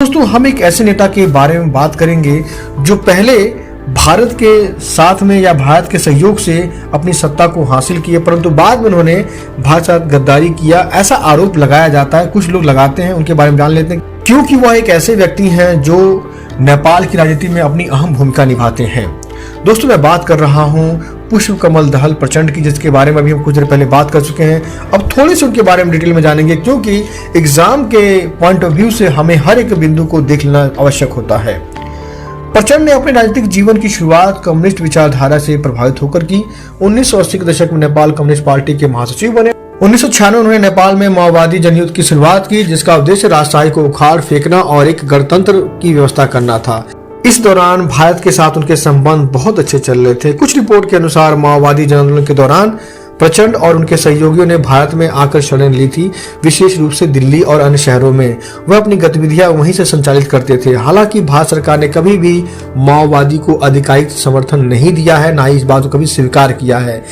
दोस्तों हम एक ऐसे नेता के बारे में बात करेंगे जो पहले भारत के साथ में या भारत के सहयोग से अपनी सत्ता को हासिल किए, परंतु बाद में उन्होंने भारत के साथ गद्दारी किया, ऐसा आरोप लगाया जाता है। कुछ लोग लगाते हैं, उनके बारे में जान लेते हैं, क्योंकि वह एक ऐसे व्यक्ति हैं जो नेपाल की राजनीति में अपनी अहम भूमिका निभाते हैं। दोस्तों मैं बात कर रहा हूँ पुष्प कमल दहल प्रचंड की, जिसके बारे में अभी हम कुछ देर पहले बात कर चुके हैं। अब थोड़े से उनके बारे में डिटेल में जानेंगे, क्योंकि एग्जाम के पॉइंट ऑफ व्यू से हमें हर एक बिंदु को देख लेना आवश्यक होता है। प्रचंड ने अपने राजनीतिक जीवन की शुरुआत कम्युनिस्ट विचारधारा से प्रभावित होकर की। 1980 के दशक में नेपाल कम्युनिस्ट पार्टी के महासचिव बने। 1996 में उन्होंने नेपाल में माओवादी जनयुद्ध की शुरुआत की, जिसका उद्देश्य राजशाही को उखाड़ फेंकना और एक गणतंत्र की व्यवस्था करना था। इस दौरान भारत के साथ उनके संबंध बहुत अच्छे चल रहे थे। कुछ रिपोर्ट के अनुसार माओवादी जन आंदोलन के दौरान प्रचंड और उनके सहयोगियों ने भारत में आकर शरण ली थी, विशेष रूप से दिल्ली और अन्य शहरों में। वह अपनी गतिविधियां वहीं से संचालित करते थे। हालांकि भारत सरकार ने कभी भी माओवादी को आधिकारिक समर्थन नहीं दिया है, ना ही इस बात को कभी स्वीकार किया है।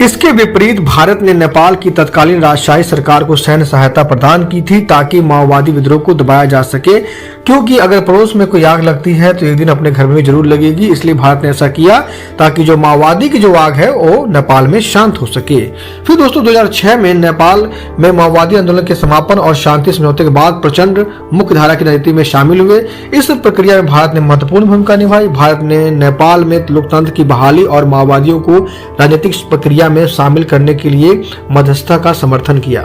इसके विपरीत भारत ने नेपाल की तत्कालीन राजशाही सरकार को सैन्य सहायता प्रदान की थी, ताकि माओवादी विद्रोह को दबाया जा सके, क्योंकि अगर पड़ोस में कोई आग लगती है तो एक दिन अपने घर में जरूर लगेगी। इसलिए भारत ने ऐसा किया ताकि जो माओवादी की जो आग है वो नेपाल में शांत हो सके। फिर दोस्तों 2006 में नेपाल में माओवादी आंदोलन के समापन और शांति समझौते के बाद प्रचंड मुख्य धारा की राजनीति में शामिल हुए। इस प्रक्रिया में भारत ने महत्वपूर्ण भूमिका निभाई। भारत ने नेपाल में लोकतंत्र की बहाली और माओवादियों को राजनीतिक प्रक्रिया में शामिल करने के लिए मध्यस्थता का समर्थन किया,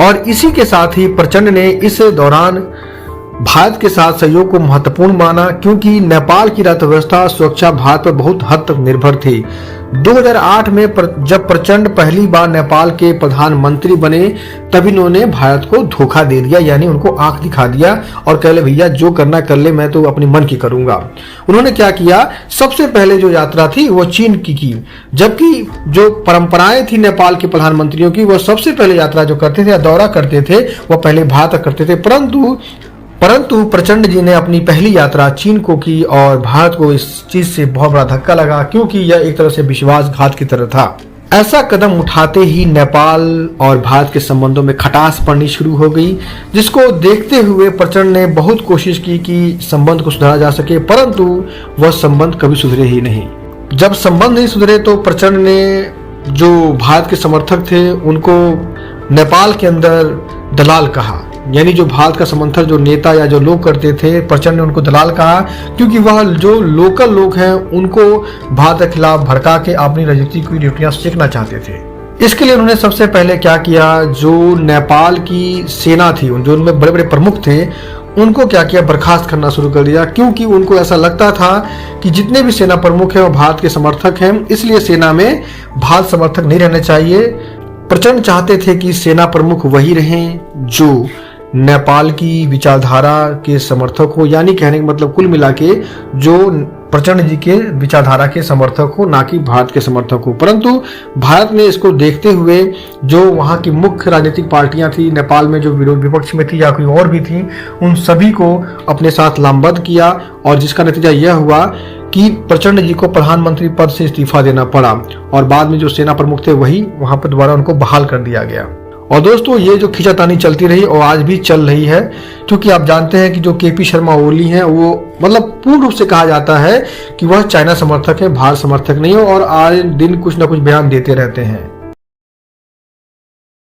और इसी के साथ ही प्रचंड ने इस दौरान भारत के साथ सहयोग को महत्वपूर्ण माना, क्योंकि नेपाल की अर्थव्यवस्था सुरक्षा भारत पर बहुत हद तक निर्भर थी। 2008 में जब प्रचंड पहली बार नेपाल के प्रधानमंत्री बने, तब इन्होंने भारत को धोखा दे दिया, यानी उनको आंख दिखा दिया और कह ले भैया जो करना कर ले, मैं तो अपने मन की करूंगा। उन्होंने क्या किया, सबसे पहले जो यात्रा थी वो चीन की, जबकि जो परंपराएं थी नेपाल के प्रधानमंत्रियों की, वो सबसे पहले यात्रा जो करते थे या दौरा करते थे वो पहले भारत करते थे। परंतु प्रचंड जी ने अपनी पहली यात्रा चीन को की, और भारत को इस चीज से बहुत बड़ा धक्का लगा, क्योंकि यह एक तरह से विश्वासघात की तरह था। ऐसा कदम उठाते ही नेपाल और भारत के संबंधों में खटास पड़नी शुरू हो गई, जिसको देखते हुए प्रचंड ने बहुत कोशिश की कि संबंध को सुधारा जा सके, परंतु वह संबंध कभी सुधरे ही नहीं। जब संबंध नहीं सुधरे तो प्रचंड ने जो भारत के समर्थक थे उनको नेपाल के अंदर दलाल कहा, यानी जो भारत का समर्थन जो नेता या जो लोग करते थे, प्रचंड ने उनको दलाल कहा, क्योंकि वह जो लोकल लोग हैं उनको भारत के खिलाफ भड़का के अपनी राजनीति की ड्यूटियां सीखना चाहते थे। इसके लिए उन्होंने सबसे पहले क्या किया, जो नेपाल की सेना थी, जो उनमें बड़े बड़े प्रमुख थे, उनको क्या किया, बर्खास्त करना शुरू कर दिया, क्योंकि उनको ऐसा लगता था कि जितने भी सेना प्रमुख हैं वो भारत के समर्थक हैं, इसलिए सेना में भारत समर्थक नहीं रहने चाहिए। प्रचंड चाहते थे कि सेना प्रमुख वही रहें जो नेपाल की विचारधारा के समर्थक हो, यानी कहने का मतलब कुल मिला के जो प्रचंड जी के विचारधारा के समर्थक हो, ना कि भारत के समर्थक हो। परंतु भारत ने इसको देखते हुए जो वहाँ की मुख्य राजनीतिक पार्टियां थी नेपाल में, जो विरोध विपक्ष में थी या कोई और भी थी, उन सभी को अपने साथ लामबंद किया, और जिसका नतीजा यह हुआ कि प्रचंड जी को प्रधानमंत्री पद से इस्तीफा देना पड़ा, और बाद में जो सेना प्रमुख थे वही वहां पर दोबारा उनको बहाल कर दिया गया। और दोस्तों ये जो खींचातानी चलती रही और आज भी चल रही है, क्योंकि आप जानते हैं कि जो केपी शर्मा ओली हैं वो मतलब पूर्ण रूप से कहा जाता है कि वह चाइना समर्थक है, भारत समर्थक नहीं है, और आए दिन कुछ ना कुछ बयान देते रहते हैं।